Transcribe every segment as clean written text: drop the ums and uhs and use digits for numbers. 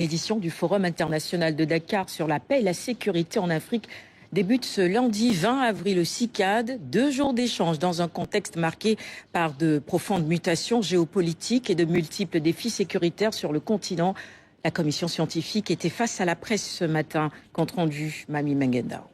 L'édition du Forum international de Dakar sur la paix et la sécurité en Afrique débute ce lundi 20 avril au CICAD. 2 jours d'échange dans un contexte marqué par de profondes mutations géopolitiques et de multiples défis sécuritaires sur le continent. La commission scientifique était face à la presse ce matin. Compte rendu, Mami Mengenda.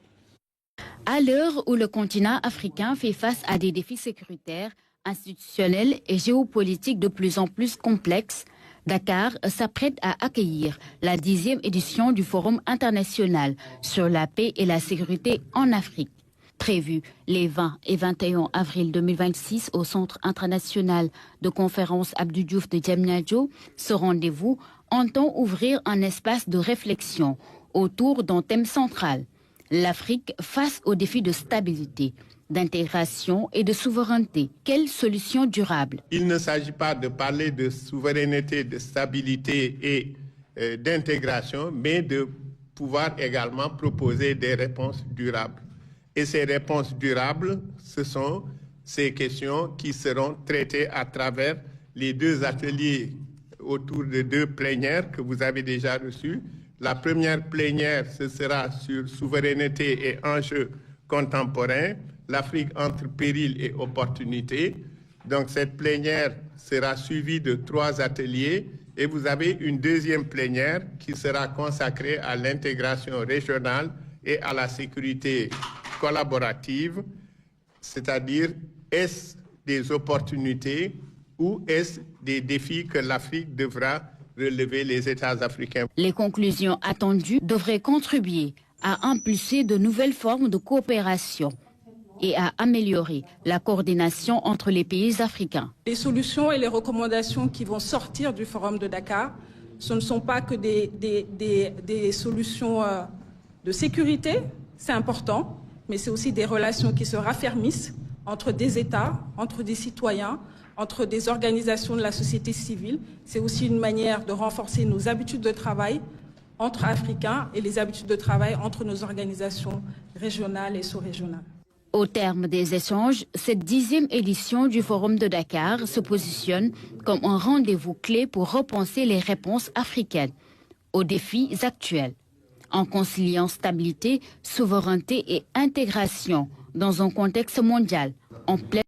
À l'heure où le continent africain fait face à des défis sécuritaires, institutionnels et géopolitiques de plus en plus complexes, Dakar s'apprête à accueillir la 10e édition du Forum international sur la paix et la sécurité en Afrique. Prévu les 20 et 21 avril 2026 au Centre international de conférence Abdou Diouf de Diamniadio, ce rendez-vous entend ouvrir un espace de réflexion autour d'un thème central: l'Afrique face aux défis de stabilité, d'intégration et de souveraineté. Quelle solution durable? Il ne s'agit pas de parler de souveraineté, de stabilité et d'intégration, mais de pouvoir également proposer des réponses durables. Et ces réponses durables, ce sont ces questions qui seront traitées à travers les 2 ateliers autour de 2 plénières que vous avez déjà reçues. La première plénière, ce sera sur souveraineté et enjeux contemporains, l'Afrique entre péril et opportunité. Donc cette plénière sera suivie de 3 ateliers et vous avez une 2e plénière qui sera consacrée à l'intégration régionale et à la sécurité collaborative, c'est-à-dire est-ce des opportunités ou est-ce des défis que l'Afrique devra relever les États africains. Les conclusions attendues devraient contribuer à impulser de nouvelles formes de coopération et à améliorer la coordination entre les pays africains. Les solutions et les recommandations qui vont sortir du Forum de Dakar, ce ne sont pas que des solutions de sécurité, c'est important, mais c'est aussi des relations qui se raffermissent entre des États, entre des citoyens, entre des organisations de la société civile. C'est aussi une manière de renforcer nos habitudes de travail entre Africains et les habitudes de travail entre nos organisations régionales et sous-régionales. Au terme des échanges, cette 10e édition du Forum de Dakar se positionne comme un rendez-vous clé pour repenser les réponses africaines aux défis actuels, en conciliant stabilité, souveraineté et intégration dans un contexte mondial en pleine